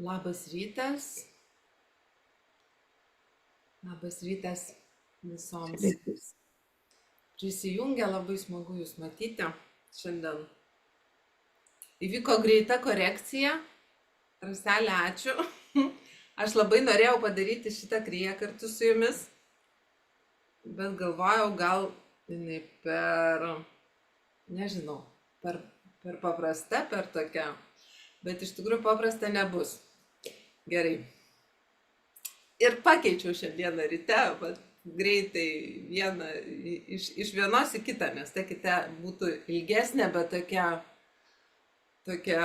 Labas rytas. Labas rytas visoms. Prisijungę, labai smagu Jūs matyti. Šiandien įvyko greita korekcija. Raselė, ačiū. Aš labai norėjau padaryti šitą kriją kartu su Jumis, bet galvojau, gal jinai nežinau, per paprasta, per tokia, bet iš tikrųjų paprasta nebus. Gerai. Ir pakeičiau šiandieną ryte, bet greitai vieną iš vienos į kitą, nes ta kita būtų ilgesnė, bet tokia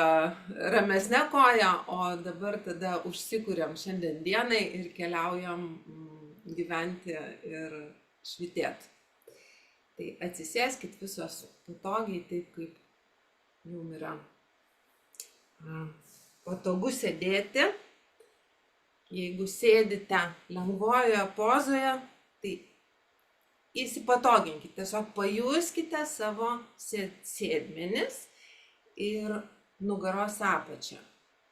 ramesnė koja, o dabar tada užsikuriam šiandien dienai ir keliaujam gyventi ir švytėti. Tai atsisėskit visos patogiai, taip kaip jum yra patogu sėdėti. Jeigu sėdite lengvojoje pozoje, tai įsipatoginkite, tiesiog pajuskite savo sėdmenis ir nugaros apačią.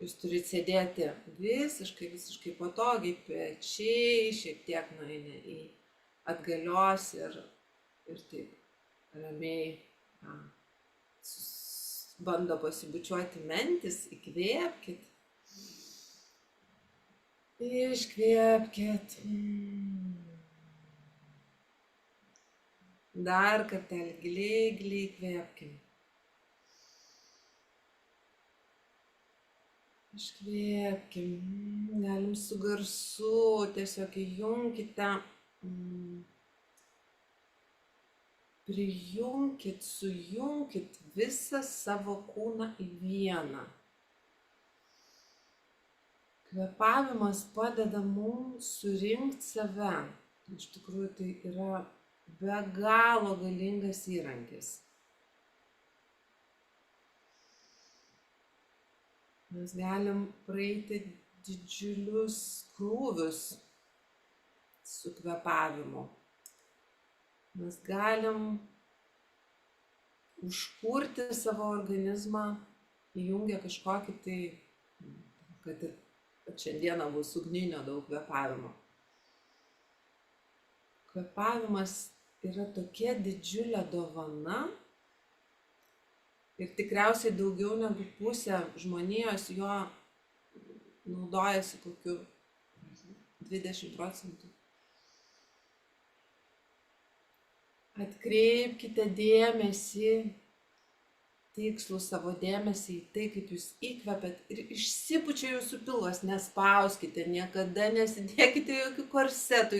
Jūs turite sėdėti visiškai patogiai, pečiai šiek tiek nueina į atgalios ir taip ramiai bando pasibučiuoti mentis, įkvėpkit. Iškvėpkit. Dar kartelį giliai įkvėpkim. Iškvėpkim. Galim su garsu, tiesiog įjunkite, sujunkit visą savo kūną į vieną. Kvėpavimas padeda mums surinkti save. Iš tikrųjų, tai yra be galo galingas įrankis. Mes galim praeiti didžiulius krūvius su kvėpavimu. Mes galim užkurti savo organizmą, įjungę kažkokį tai, kad šiandieną bus ugninio daug kvėpavimo. Kvėpavimas yra tokia didžiulė dovana ir tikriausiai daugiau negu pusė žmonijos jo naudojasi kokiu 20%. Atkreipkite dėmesį, tikslų savo dėmesį į tai, kaip jūs įkvepiat ir išsipučia jūsų pilvas, nespauskite, niekada nesidėkite jokių korsetų,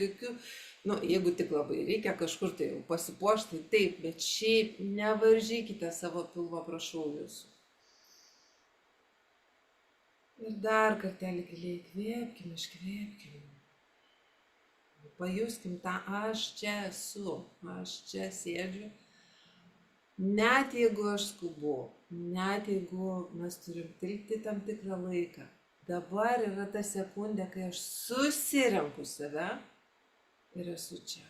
jeigu tik labai reikia kažkur tai pasipuošti, taip, bet šiaip nevaržykite savo pilvo, prašau jūsų. Ir dar kartelį giliai įkvėpkim, iškvėpkim. Pajuskim tą aš čia esu, aš čia sėdžiu. Net jeigu aš skubu, net jeigu mes turim tilpti tam tikrą laiką, dabar yra ta sekundė, kai aš susirenku save ir esu čia.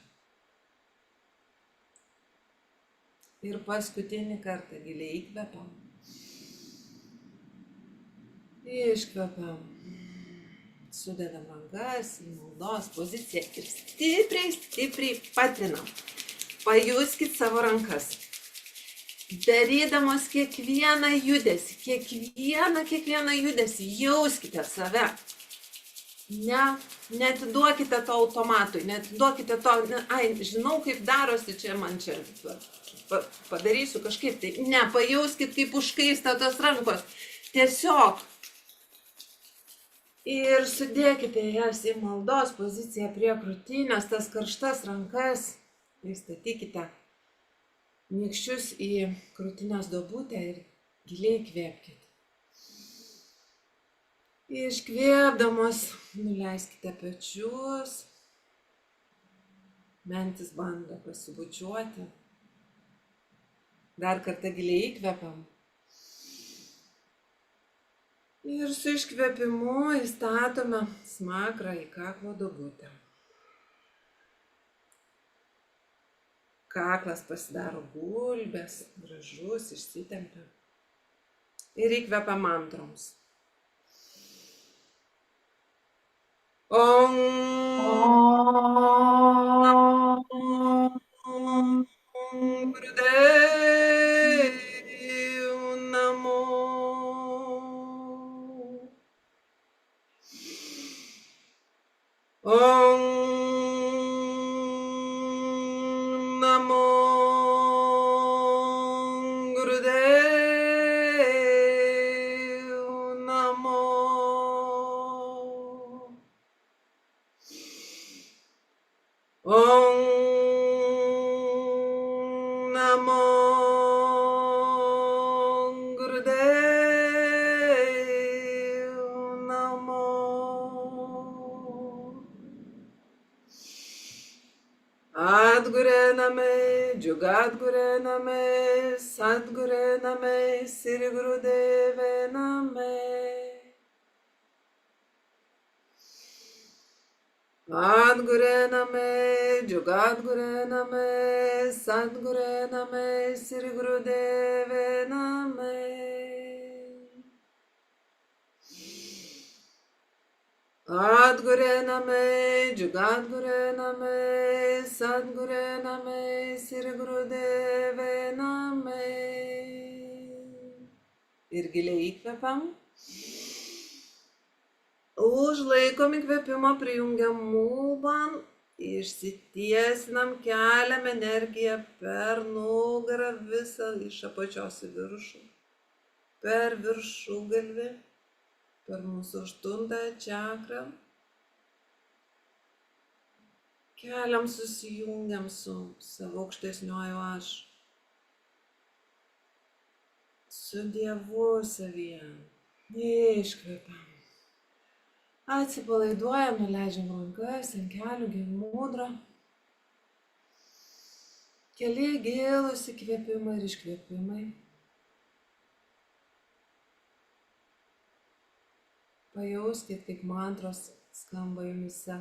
Ir paskutinį kartą giliai įkvepiam. Iškvepiam. Sudedam rankas į maldos poziciją ir stipriai patrinam. Pajuskit savo rankas. Darydamos kiekvieną judesį, jauskite save. Netiduokite to automatui, netiduokite to, žinau kaip darosi, man čia padarysiu kažkaip, tai nepajauskit kaip užkaista tos rankos. Tiesiog. Ir sudėkite jas į maldos poziciją prie krūtinės, tas karštas rankas, įstatykite nykščius į krūtinės duobutę ir giliai įkvėpkite. Iškvėpdamos nuleiskite pečius, mentis bando pasibučiuoti. Dar kartą giliai įkvepiam. Ir su iškvėpimu įstatome smakrą į kaklo duobutę. Kaklas pasidaro gulbės, gražus, išsitempia. Ir įkvepiam antroms. Om Gurudev Namo. Om Namo Gurudev Namo. Om Namo Gurudev Namo. Adgure Name, Jugadgure Name, Sadgure Name, Sri Gurudeve Name. Adgure Name, Jugadgure Name, Sadgure Name, Sri Gurudeve Name. Adgure Name, Jugadgure Name, Sadgure Name, Sri Gurudeve Name. Ir giliai įkvepiam. Užlaikom įkvėpimą, prijungiam lūpą, išsitiesinam, keliam energiją per nugarą visą iš apačios į viršų, per viršugalvį, per mūsų 8 čakrą. Keliam, susijungiam su savo aukštesniuoju aš, su Dievu savyje. Iškvepiam. Atsipalaiduojam, nuleidžiam rankas ant kelių, gyvų mudra. Keli gilūs įkvėpimai ir iškvėpimai. Pajauskit, kaip mantros skamba jumyse,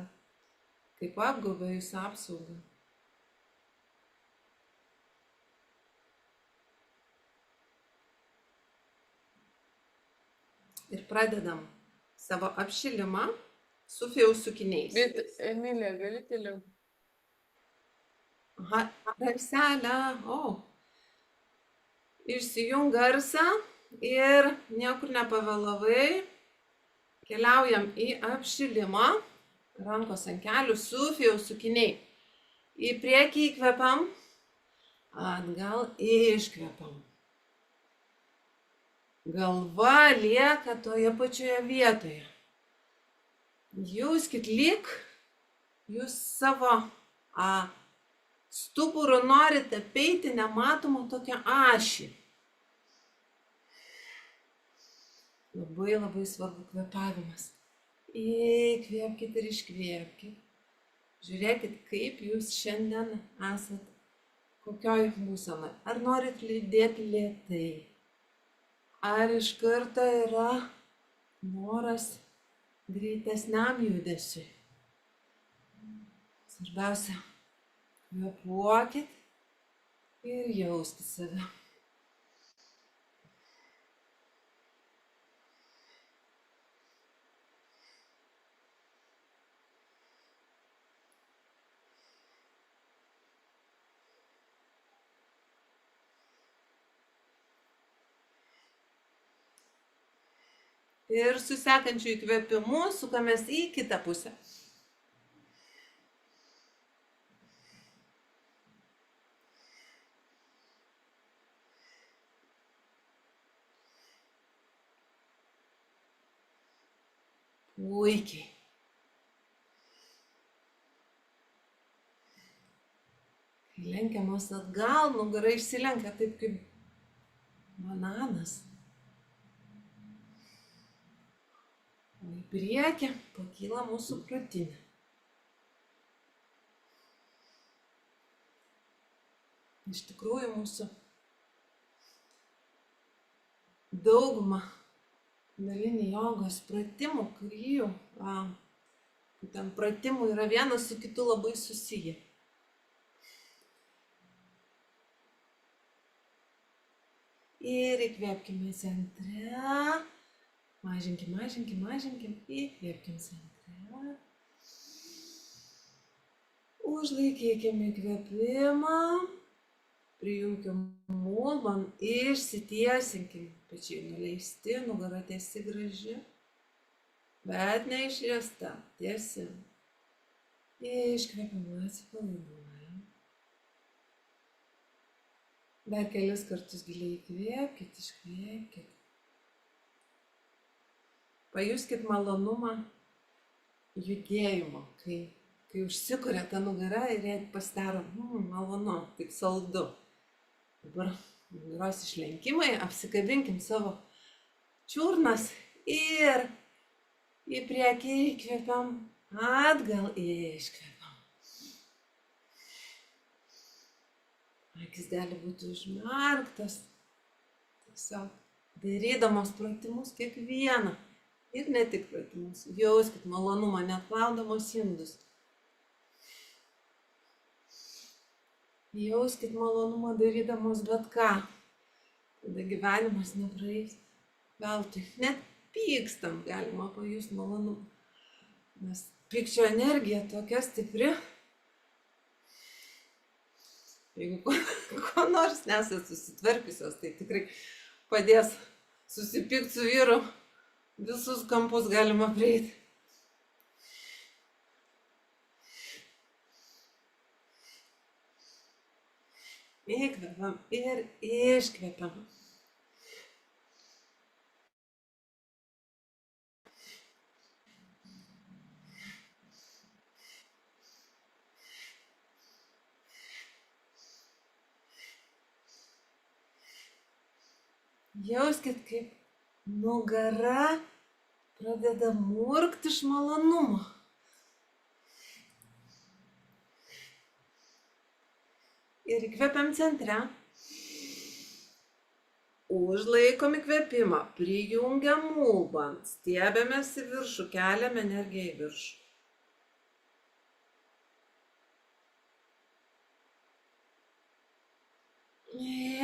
kaip apgaubia jūs apsaugą. Ir pradedam savo apšilimą su Fijaus sukiniais. Bet, Emilija, gali toliau? Aha, garselę, Išsijung garsą ir niekur nepavėlavai. Keliaujam į apšilimą, rankos ant kelių su Fijaus sukiniai. Į priekį įkvepiam, atgal iškvepiam. Galva lieka toje pačioje vietoje. Jauskit, lyg jūs savo stuburu norite apeiti nematomą tokią ašį. Labai labai svarbu kvėpavimas. Įkvėpkit ir iškvėpkit. Žiūrėkit, kaip jūs šiandien esat, kokioj būsenoj. Ar norit judėti lėtai? Ar iš karto yra noras greitesniam judesiui? Svarbiausia, kvėpuokit ir jausti save. Ir su sekančiu įkvėpimu sukamės į kitą pusę. Puikiai. Kai lenkiamos atgal, nugara išsilenkia taip kaip bananas. O į priekį pakyla mūsų krūtinė. Iš tikrųjų mūsų dauguma kundalini jogos pratimų, kryjų, ten pratimų yra vienas su kitu labai susiję. Ir įkvėpkime centre. Mažinkim, įkvėpkim centre. Užlaikykime įkvėpimą. Prijunkim mulban, išsitiesinkim. Pečiai nuleisti, nugara tiesi graži. Bet neišriesta, tiesi. Iškvėpimą atsipalaiduojam. Dar kelis kartus giliai įkvėpkit, iškvėpkit. Pajuskit malonumą judėjimo, kai užsikuria ta nugara ir jai pasidaro malonu, taip saldu. Dabar nugaros išlenkimai, apsikabinkim savo čiurnas ir į priekį įkvėpiam, atgal iškvėpiam. Akis gali būti užmerktas, tiesiog darydamos pratimus kiekvieną. Ir ne tik pratimus. Jauskit malonumą, net plaudamos indus. Jauskit malonumą darydamos bet ką. Tada gyvenimas nepraeis veltui. Net pykstam galima pajusti malonumą. Nes pykčio energija tokia stipri. Jeigu ko nors nesat susitvarkiusios, tai tikrai padės susipykti su vyru. Visus kampus galima prieiti. Įkvepiam ir iškvepiam. Jauskit, kaip nugara pradeda murkti iš malonumo. Ir įkvepiam centre. Užlaikom įkvėpimą, prijungiam mulban, stiebiamės į viršų, keliam energiją į viršų.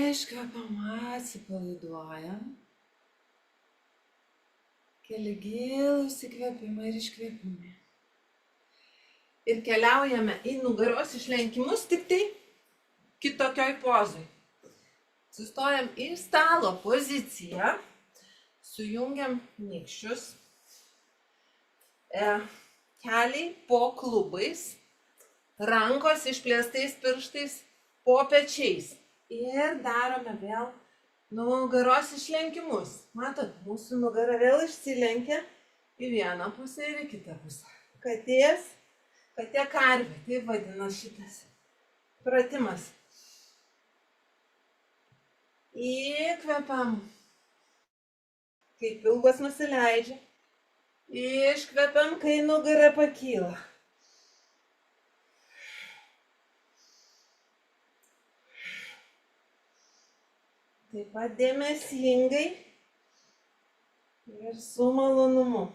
Iškvepiam, atsipalaiduojam. Keli gilūs įkvėpimai ir iškvėpimai. Ir keliaujame į nugaros išlenkimus, tik tai kitokioj pozoj. Sustojam į stalo poziciją, sujungiam nykščius, keliai po klubais, rankos išplėstais pirštais po pečiais. Ir darome vėl nugaros išlenkimus. Matot, mūsų nugara vėl išsilenkia į vieną pusę ir į kitą pusę. Katė karvė, taip vadina šitas pratimas. Įkvepiam, kai pilvas nusileidžia. Iškvepiam, kai nugara pakyla. Taip pat dėmesingai ir su malonumu.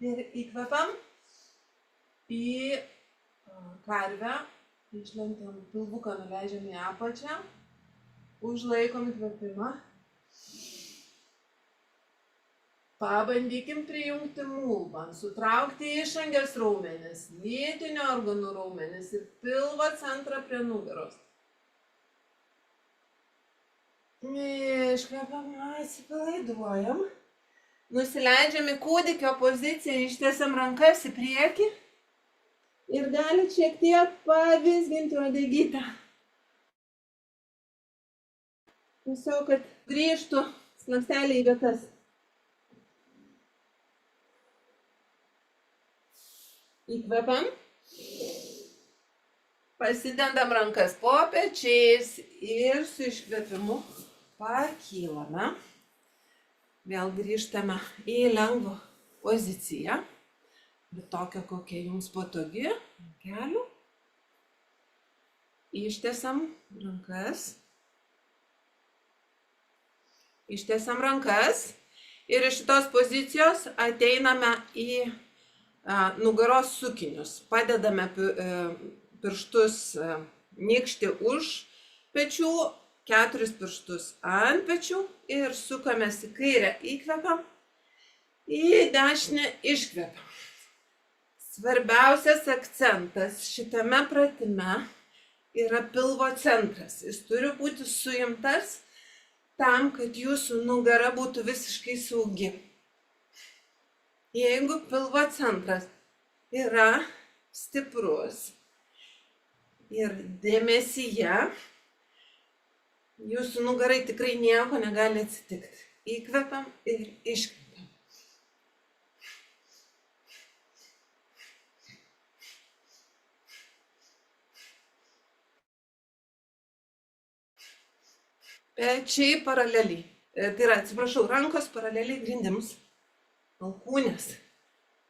Ir įkvepiam į karvę, išlenkiam pilvuką, nuleidžiam į apačią, užlaikom įkvėpimą. Pabandykim prijungti mulban, sutraukti išangės raumenis, lytinių organų raumenis ir pilvo centrą prie nugaros. Iškvepiam, atsipalaiduojam. Nusileidžiam į kūdikio poziciją, ištiesiam rankas į priekį ir galit šiek tiek pavizginti uodegytę. Tiesiog, kad grįžtų slanksteliai į vietas. Įkvepiam. Pasidendam rankas po pečiais ir su iškvėpimu pakylame. Vėl grįžtame į lengvo poziciją, bet tokia, kokia jums patogi, ant kelių. Ištiesiam rankas. Ištiesiam rankas ir iš šitos pozicijos ateiname į nugaros sukinius. Padedame pirštus nykštį už pečių, 4 pirštus ant pečių ir sukamės į kairę, įkvepiam, į dešinę iškvepiam. Svarbiausias akcentas šitame pratime yra pilvo centras. Jis turi būti suimtas tam, kad jūsų nugara būtų visiškai saugi. Jeigu pilvo centras yra stiprus ir dėmesyje, jūsų nugarai tikrai nieko negali atsitikti. Įkvepiam ir iškvepiam. Pečiai paraleliai. Tai yra, atsiprašau, rankos paraleliai grindims. Alkūnės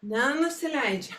nenusileidžia.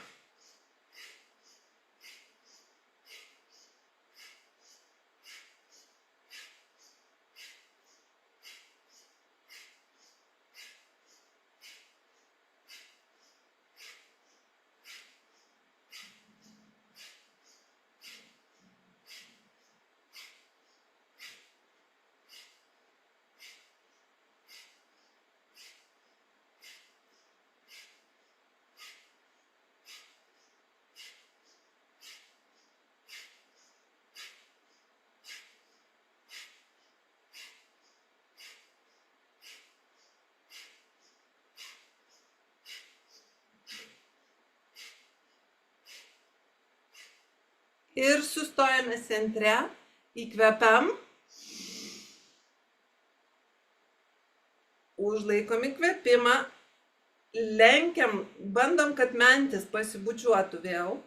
Ir sustojame centre, įkvepiam, užlaikom įkvepimą, lenkiam, bandom, kad mentis pasibučiuotų vėl.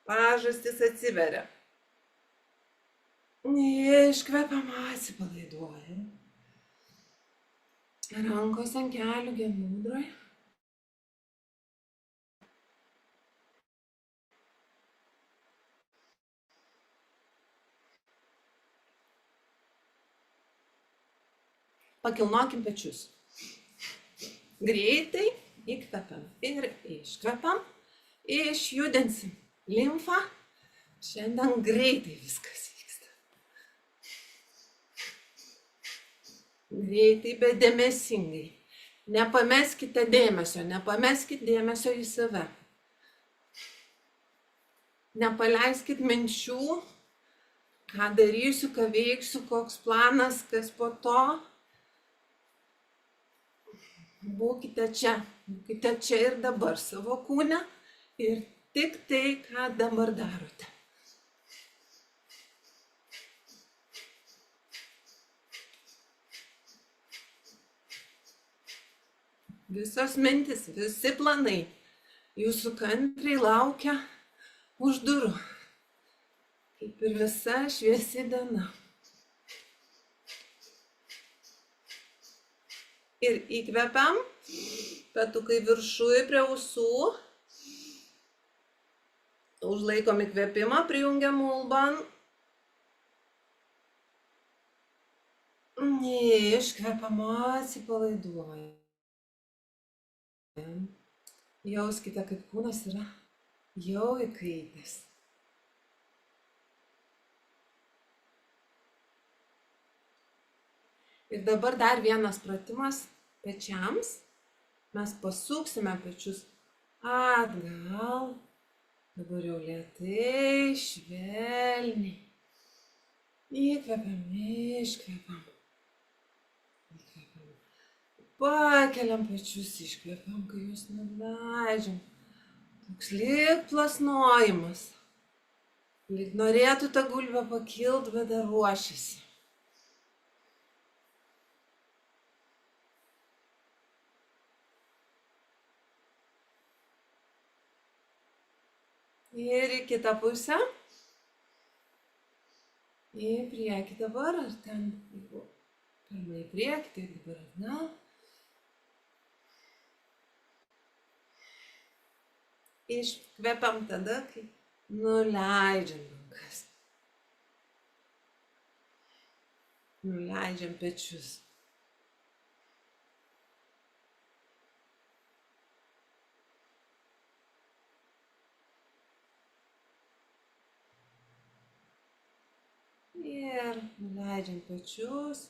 Pažastis atsiveria. Iškvepiam, atsipalaiduojam. Rankos ant kelių gemūdroj. Pakilnokim pečius. Greitai įkvepiam ir iškvepiam. Išjudinsim limfą. Šiandien greitai viskas vyksta. Greitai, bet dėmesingai. Nepameskite dėmesio į save. Nepaleiskit minčių, ką darysiu, ką veiksiu, koks planas, kas po to. Būkite čia ir dabar savo kūne ir tik tai, ką dabar darote. Visos mintis, visi planai jūsų kantriai laukia už durų, kaip ir visa šviesi diena. Ir įkvepiam, petukai viršui prie ausų, užlaikom įkvepimą, prijungiam ulban, iškvepiam, atsipalaiduojam. Jauskite, kaip kūnas yra jau įkaitęs. Ir dabar dar vienas pratimas pečiams. Mes pasuksime pečius atgal. Dabar jau lėtai, švelniai. Įkvepiam, iškvepiam. Pakeliam pečius, iškvepiam, kai jūs nuleidžiam. Toks lyg plasnojimas. Lyg norėtų tą gulbę pakilt, bet dar ruošiasi. Ir į kitą pusę. Į priekį dabar, ar ten, jeigu Pirmą į priekį, tai dabar atgal. Iškvepiam tada, kai nuleidžiam rankas. Nuleidžiam pečius. Ir nuleidžiam pečius,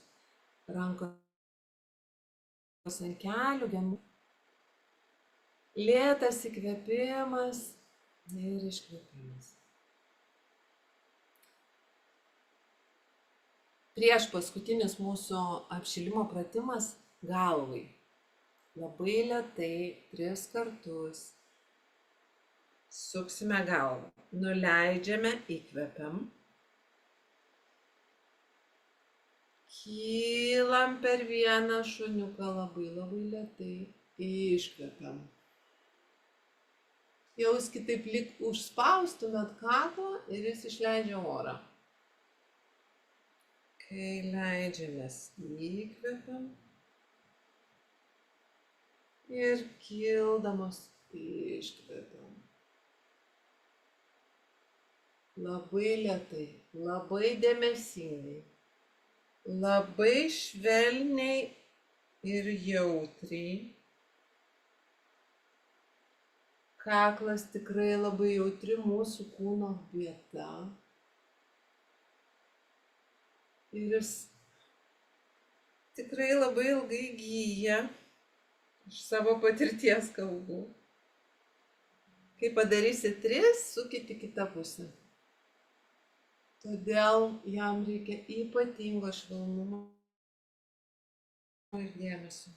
rankos ant kelių, gemų. Lėtas įkvėpimas ir iškvėpimas. Prieš paskutinis mūsų apšilimo pratimas galvai. Labai lėtai 3 kartus suksime galvą. Nuleidžiame, įkvepiam. Kylam per vieną šuniuką labai lėtai. Iškvepiam. Jauskit taip lyg užspaustumėt kaklą ir jis išleidžia orą. Kai leidžiamės, įkvepiam. Ir kildamos iškvepiam. Labai lėtai, labai dėmesingai, labai švelniai ir jautriai. Kaklas tikrai labai jautri mūsų kūno vieta. Ir jis tikrai labai ilgai gyja. Iš savo patirties kalbų. Kai padarysit 3, sukit į kitą pusę. Todėl jam reikia ypatingo švelnumo ir dėmesio.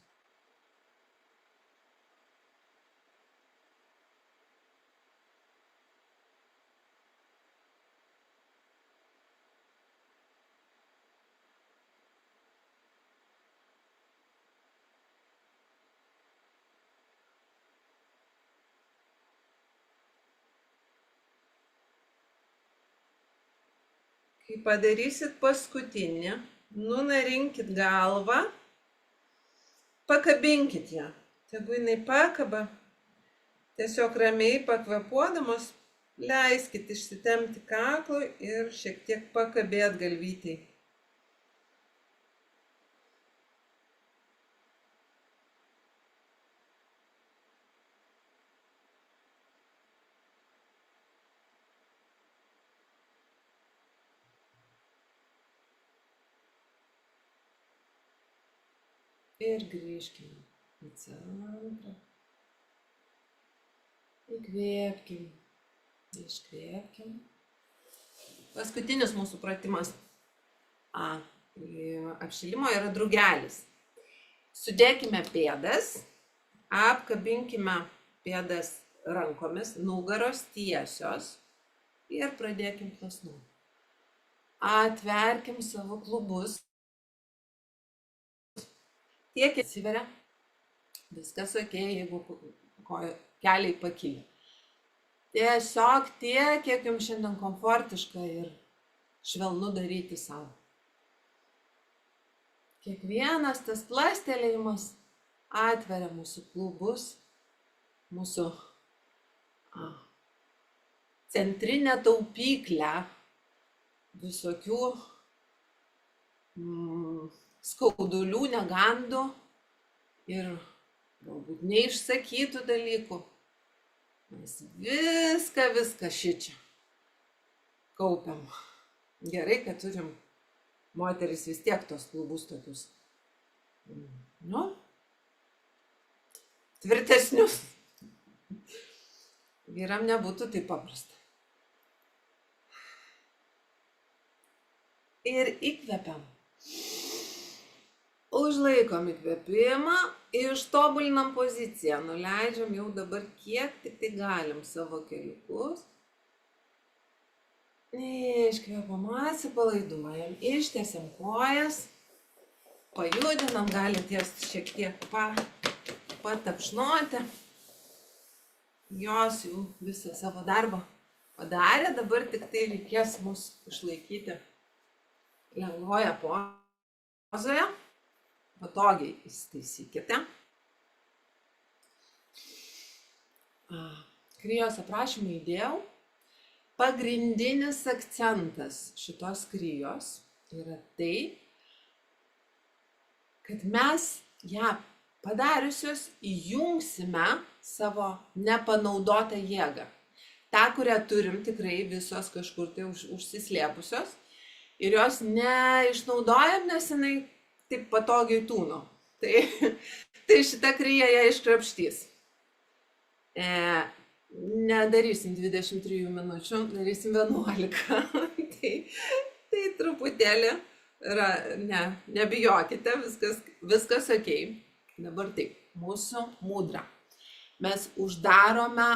Kai padarysit paskutinį, nunarinkit galvą, pakabinkit ją. Tegu jinai pakaba, tiesiog ramiai pakvepuodamos, leiskit išsitempti kaklui ir šiek tiek pakabėt galvytei. Ir grįžkime į centrą. Įkvėpkim, iškvėpkim. Paskutinis mūsų pratimas apšilimo yra drugelis. Sudėkime pėdas, apkabinkime pėdas rankomis, nugaros tiesios ir pradėkim plasnoti. Atverkim savo klubus. Tiek atsiveria, viskas ok, jeigu keliai pakilę. Tiesiog tiek, kiek jums šiandien komfortiška ir švelnu daryti savo. Kiekvienas tas plastelėjimas atveria mūsų klubus, mūsų centrinę taupyklę visokių skaudulių, negandų ir galbūt neišsakytų dalykų. Mes viską šičia kaupiam. Gerai, kad turim moteris vis tiek tos klubus tokius, tvirtesnius. Vyram nebūtų taip paprasta. Ir įkvepiam. Užlaikom įkvėpimą, ištobulinam poziciją, nuleidžiam jau dabar kiek tik tai galim savo keliukus. Iškvėpam, atsipalaiduojam, ištiesiam kojas, pajudinam, galite jas šiek tiek patapšnoti. Jos jau visą savo darbą padarė, dabar tik tai reikės mus išlaikyti lengvoje pozoje. patogiai įsitaisykite. Krijos aprašymą įdėjau. Pagrindinis akcentas šitos krijos yra tai, kad mes ją padariusios įjungsime savo nepanaudotą jėgą. Ta, kurią turim tikrai visos kažkur tai užsislėpusios ir jos neišnaudojam, nes jinai taip patogiai tūno. Tai šita kryja ją iškrapštys. Nedarysim 23 minučių, darysim 11. Tai truputėlį, nebijokite, viskas okei. Dabar taip, mūsų mudra. Mes uždarome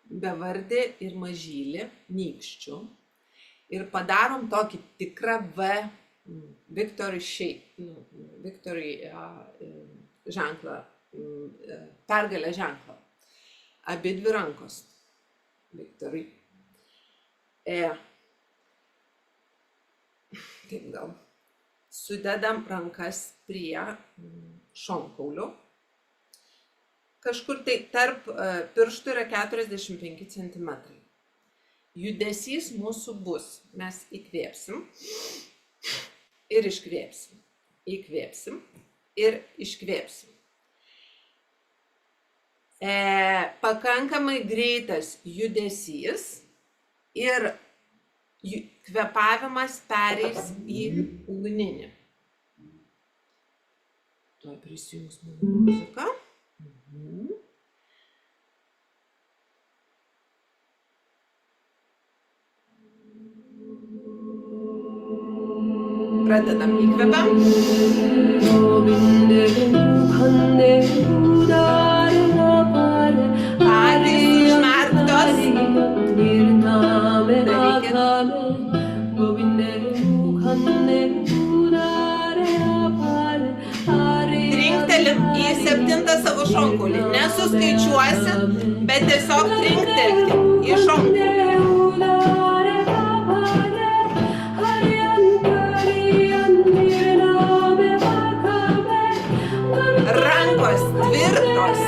bevardį ir mažylį nykščių ir padarom tokį tikrą V Victory shape, Victory ženklą, pergalę ženklą. Abi dvi rankos. Victory. Taip gal. Sudedam rankas prie šonkaulių. Kažkur tai tarp pirštų yra 45 cm. Judesys mūsų bus. Mes įkvėpsim ir iškvėpsim. Įkvėpsim ir iškvėpsim. Pakankamai greitas judesys ir kvėpavimas pereis į ugninį. Tuoj prisijungs mano muzika. Pradedam, įkvepiam. Akys užmerktos. Trinktelim į 7 savo šonkaulį. Nesuskaičiuosit, bet tiesiog trinktelkim į šonkaulį. Rankos tvirtos.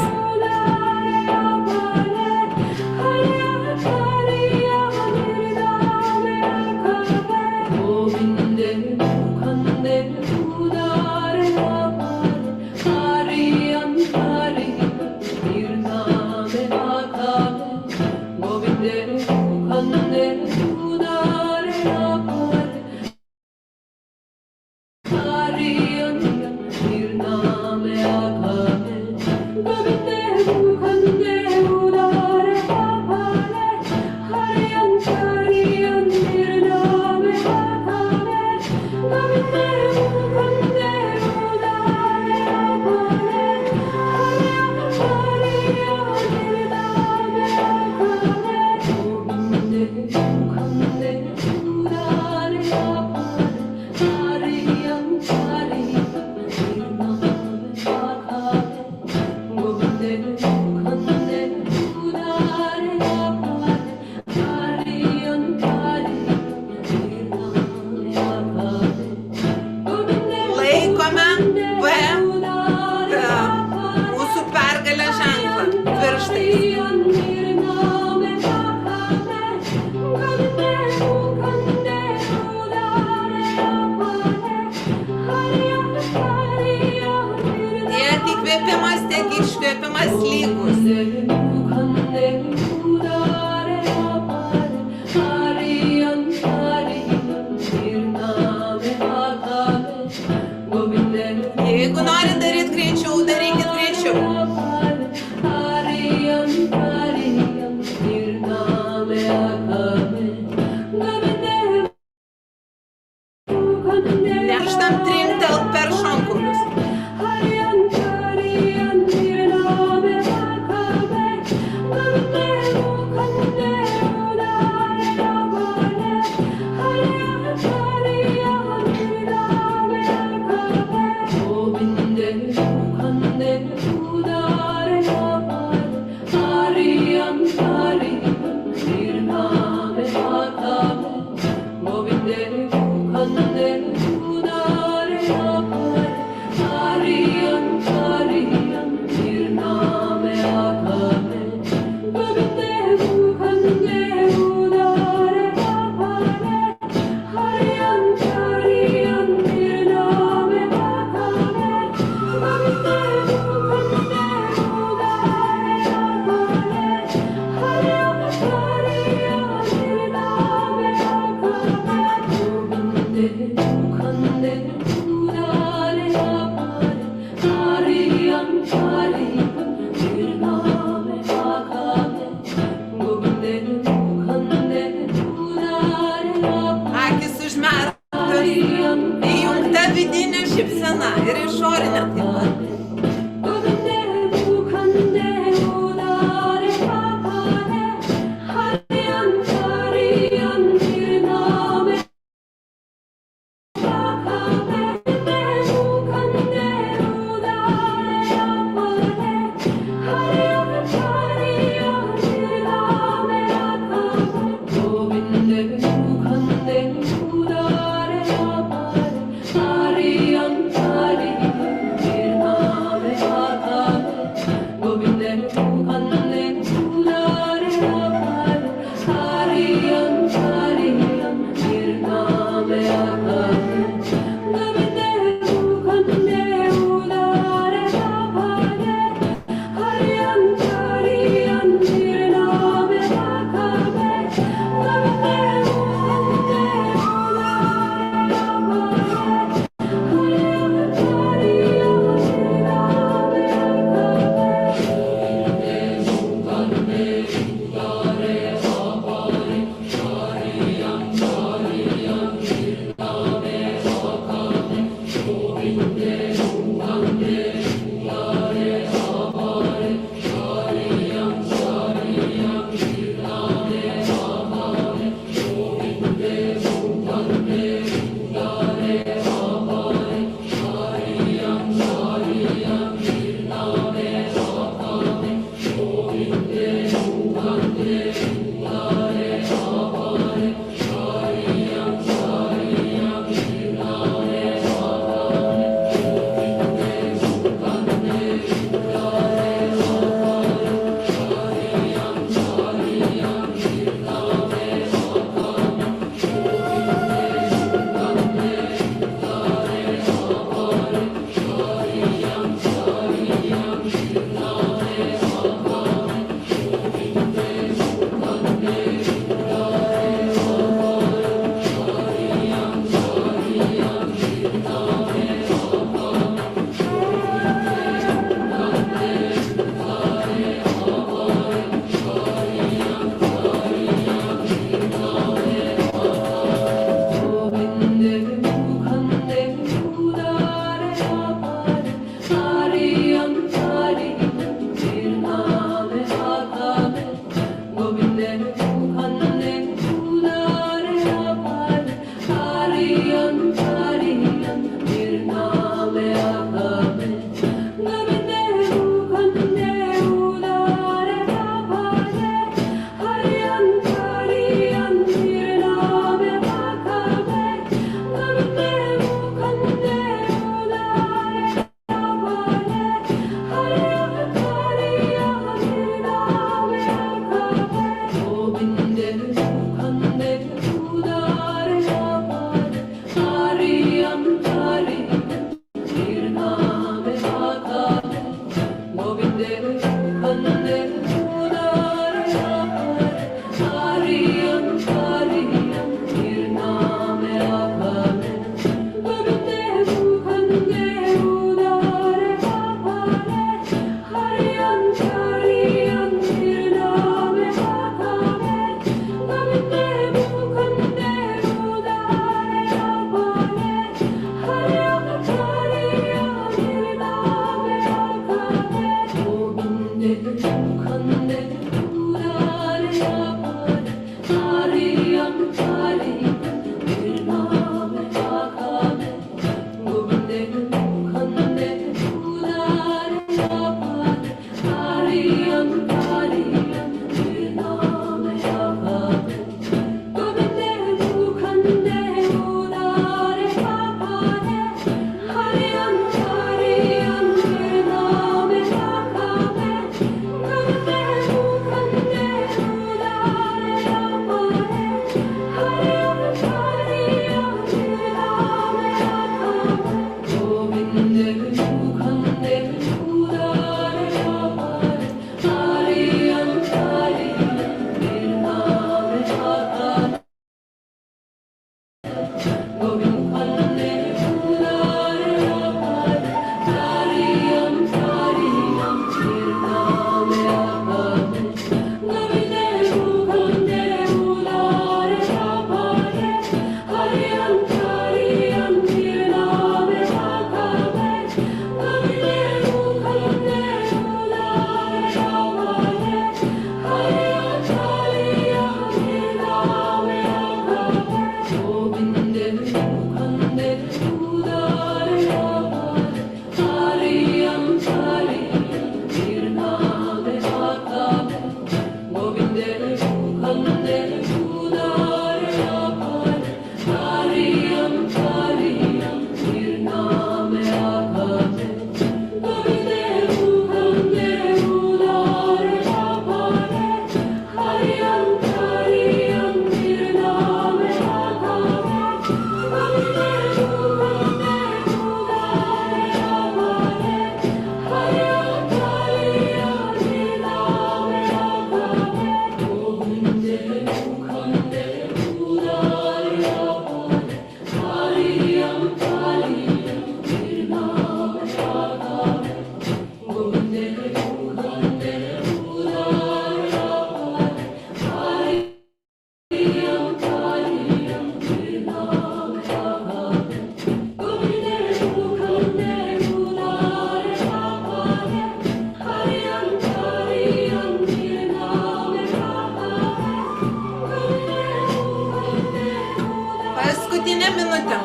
Paskutinė minutė.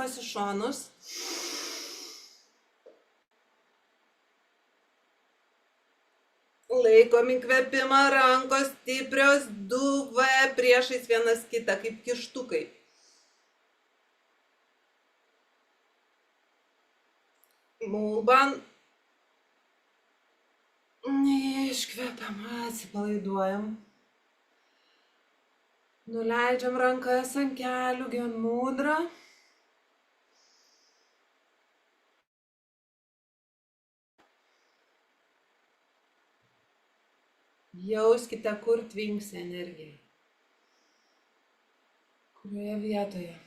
rankos į šonus. Laikom įkvėpimą, rankos stiprios, 2V priešais vienas kitą, kaip kištukai. Mulban. Iškvepiam, atsipalaiduojam. Nuleidžiam rankas ant kelių, Gyan Mudra. Jauskite, kur tvinksi energija. Kurioje vietoje.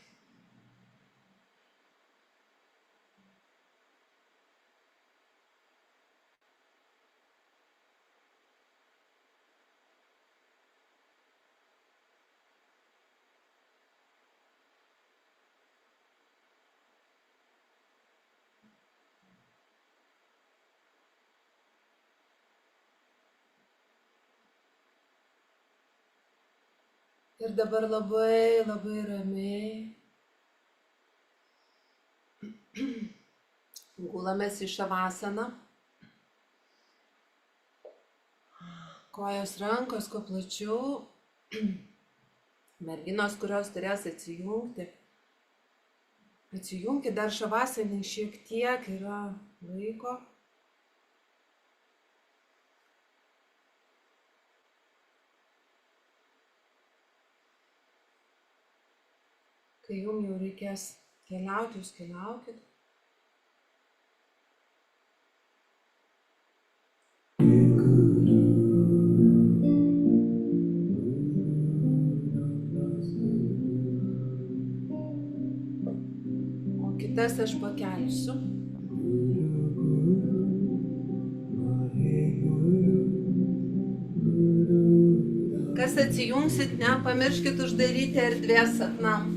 Ir dabar labai, labai ramiai gulamės į šavasaną. Kojos rankos kuo plačiau. Merginos, kurios turės atsijungti. Atsijungti dar šavasanai šiek tiek yra laiko. Kai jums jau reikės keliauti, jūs keliaukit. O kitas aš pakelsiu. Kas atsijungsit, nepamirškit uždaryti erdvės sapnam.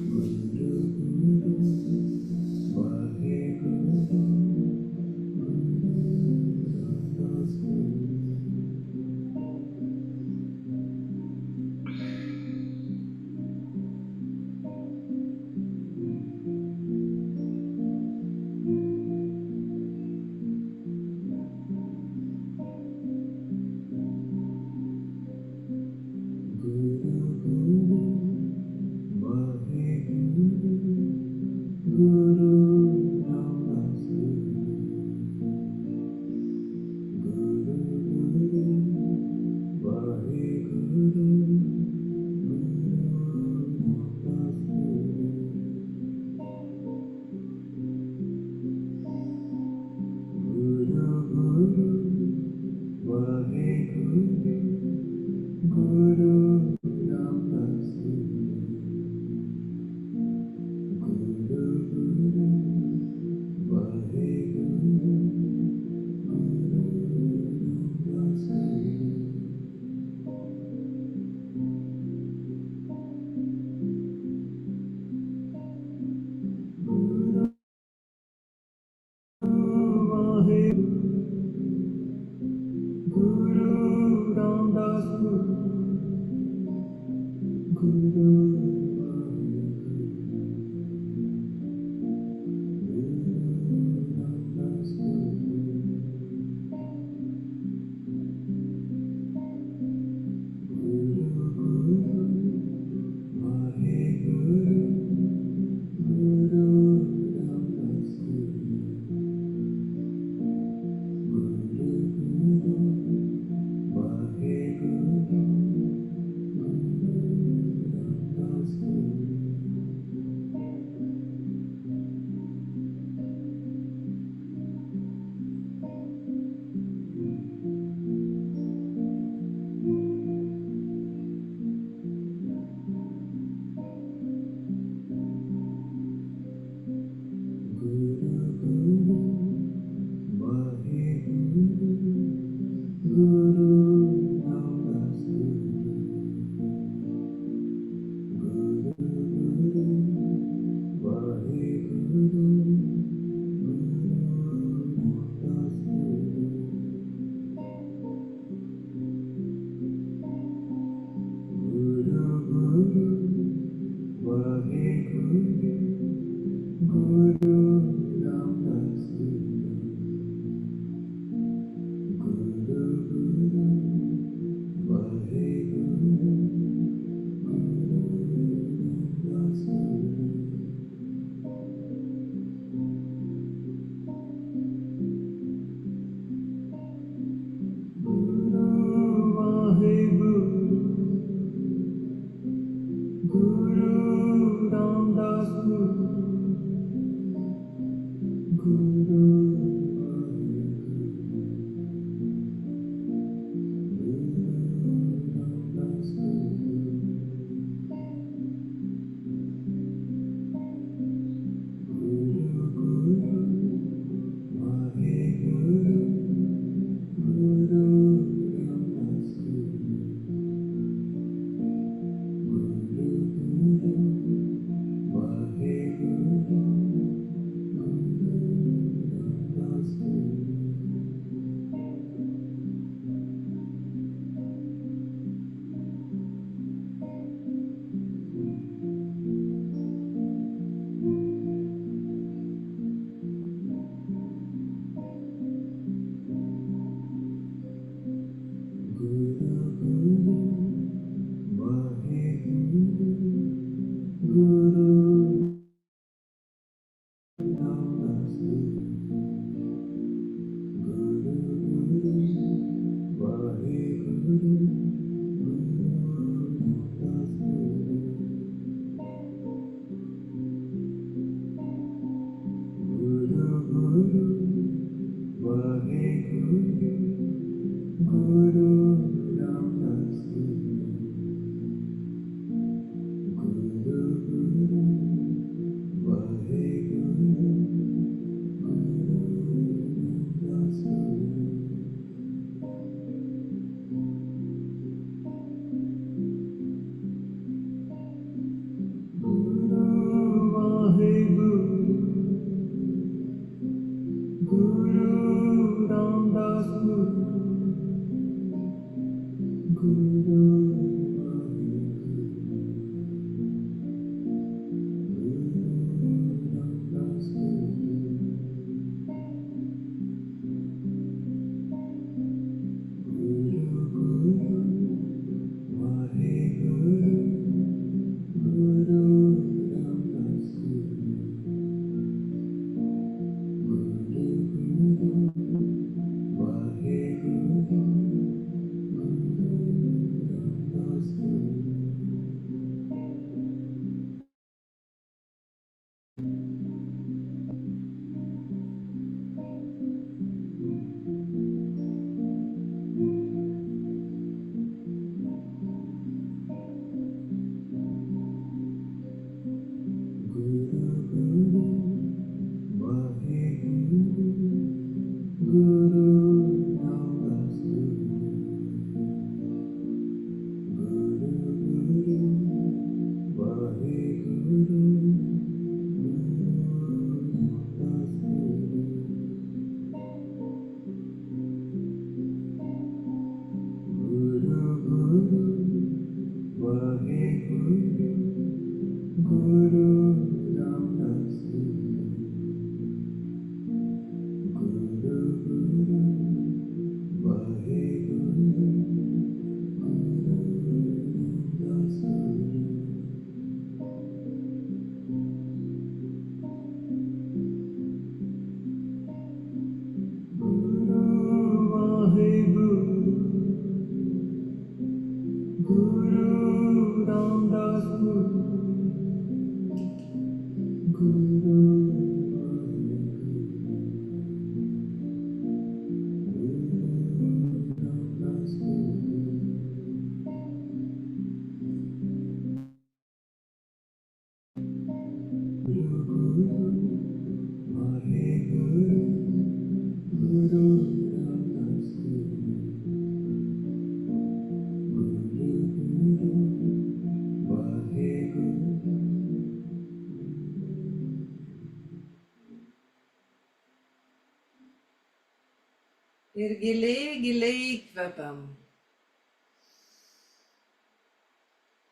Ir giliai, giliai įkvepiam.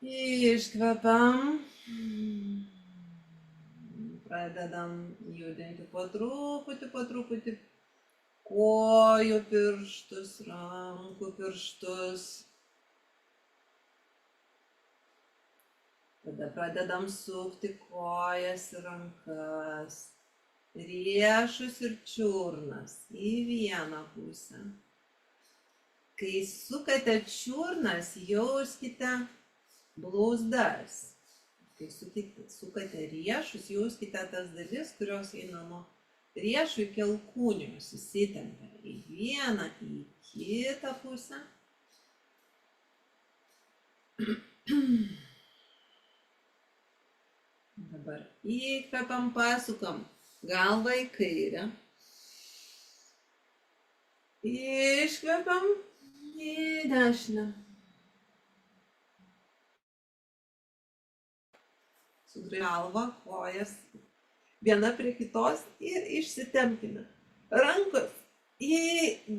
Iškvepiam. Pradedam judinti po truputį kojų pirštus, rankų pirštus. Tada pradedam sukti kojas ir rankas. Riešus ir čiurnas į vieną pusę. Kai sukate čiurnas, jauskite blauzdas. Kai sukate riešus, jauskite tas dalis, kurios eina nuo riešų iki alkūnių, susitempia į vieną, į kitą pusę. Dabar įkvepiam, pasukam galvą į kairę. Iškvepiam į dešinę. Sugrąžiname galvą, kojas viena prie kitos ir išsitempkime. Rankos į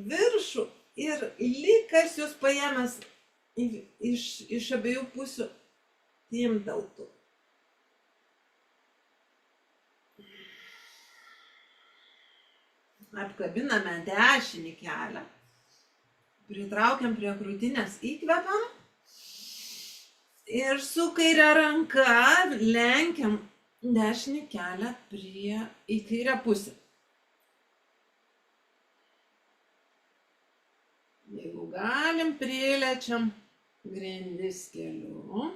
viršų ir lyg kas jūs paėmęs iš abiejų pusių timpteltų. Apkabiname dešinį kelią. Pritraukiam prie krūtinės, įkvepiam. Ir su kaire ranka lenkiam dešinį kelią į kairę pusę. Jeigu galim, priliečiam grindis keliu.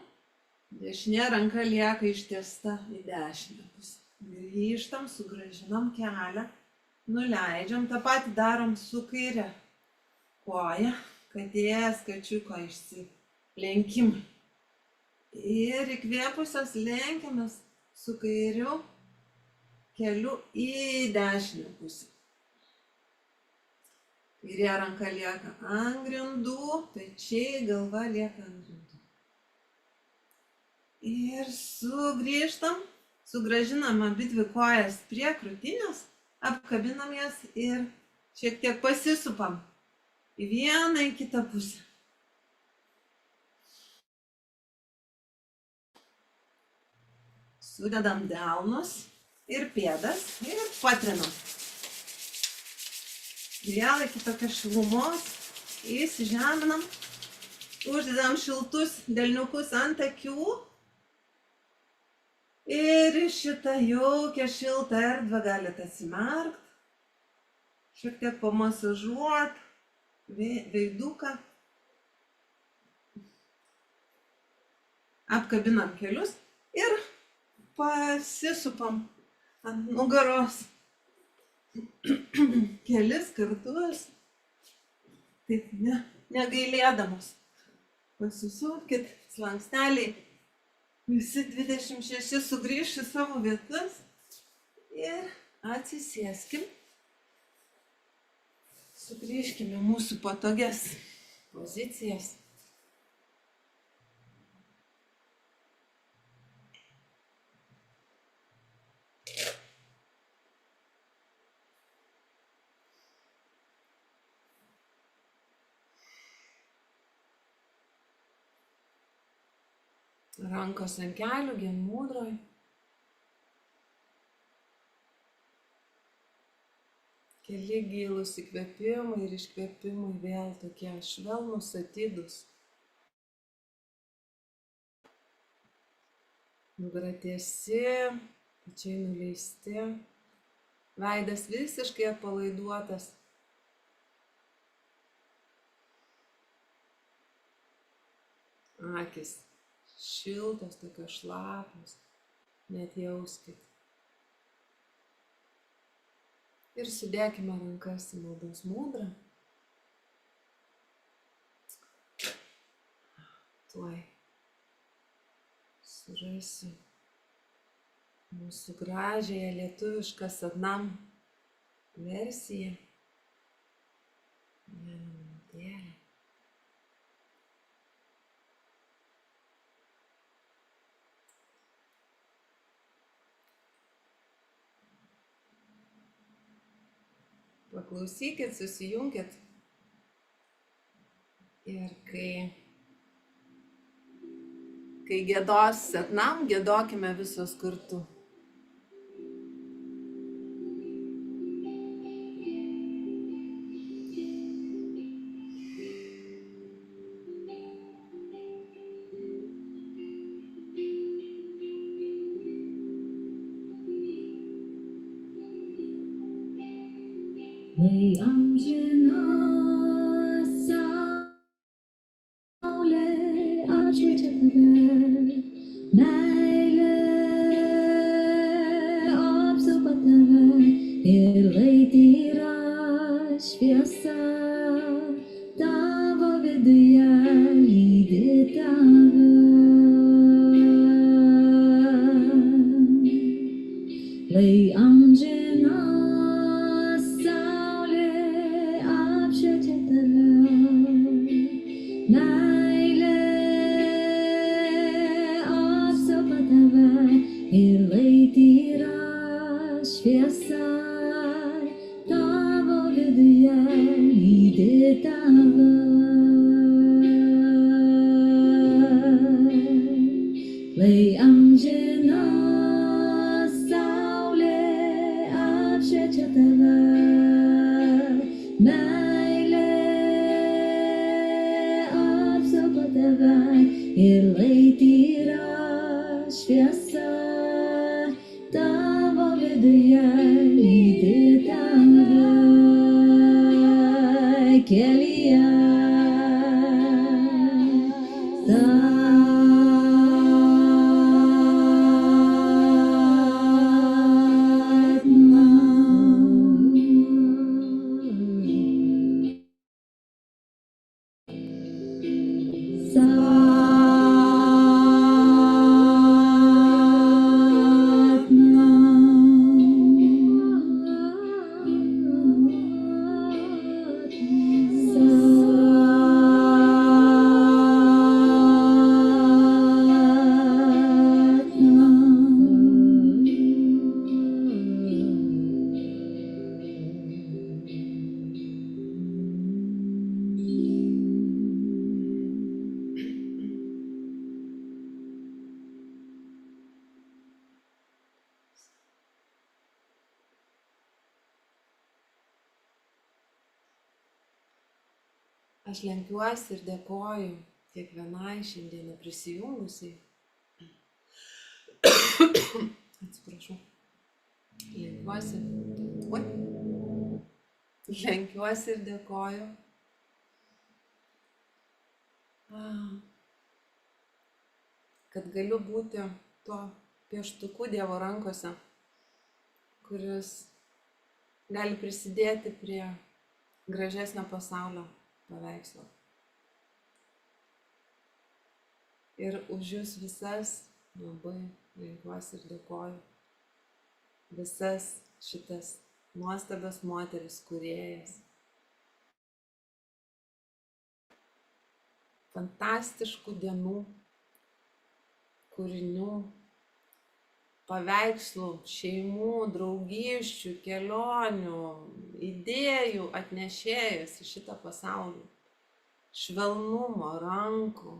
Dešinė ranka lieka ištiesta į dešinę pusę. Grįžtam, sugrąžinam kelią, nuleidžiam, tą patį darom su kaire koja, katės kačiuko išsilenkimai. Ir įkvėpusios lenkiamės su kairiu keliu į dešinę pusę. Kairė ranka lieka ant grindų, pečiai, galva lieka ant grindų. Ir sugrįžtam, sugrąžinam abidvi kojas prie krūtinės, apkabinam jas ir šiek tiek pasisupam į vieną, į kitą pusę. Sudedam delnus ir pėdas ir patrinam. Vėl iki tokios šilumos įsižeminam, uždedam šiltus delniukus ant akių ir į šitą jaukią šiltą erdvę galite atsimerkt, šiek tiek pamasažuot veiduką. Apkabinam kelius ir pasisupam ant nugaros kelis kartus, taip negailėdamos. Pasisupkit, slanksteliai, visi 26 sugrįš į savo vietas ir atsisėskim. Sugrįžkime mūsų patogias pozicijas. Rankos ant kelių, genmūdroj. Keli gilūs įkvėpimai ir iškvėpimai vėl tokie švelnūs, atidūs. Nugara tiesi, pečiai nuleisti, veidas visiškai atpalaiduotas. Akis šiltos, tokios šlapios, net jauskit. Ir sudėkime rankas į maldos mūdrą. Tuoj surasiu mūsų gražiąją lietuvišką Satnam versiją. Vieną minutėlę. Paklausykit, susijunkit ir kai giedos Satnam, giedokime visos kartu. Lai amžina saulė apšviečia tave, meilė šviesa tavo viduje lydi tave. Lai amžina saulė apšviečia tave, meilė apsupa tave ir lai tyra šviesa tavo viduje lydi tave. Lai amžina saulė apšviečia tave, meilė apsupa tave ir lai tyra šviesa tavo viduje lydi tave kelyje. Aš lenkiuosi ir dėkoju kiekvienai šiandieną prisijungusiai. Atsiprašau. Lenkiuosi ir dėkoju. Kad galiu būti tuo pieštuku Dievo rankose, kuris gali prisidėti prie gražesnio pasaulio paveikslo. Ir už jūs visas labai lenkiuosi ir dėkoju. Visas šitas nuostabias moteris kūrėjas. Fantastiškų dienų, kūrinių, paveikslų, šeimų, draugysčių, kelionių, idėjų atnešėjas į šitą pasaulį. Švelnumo, rankų,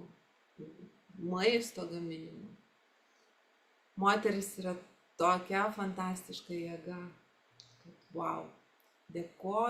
maisto gaminimo. Moteris yra tokia fantastiška jėga, kad wow, dėkoju.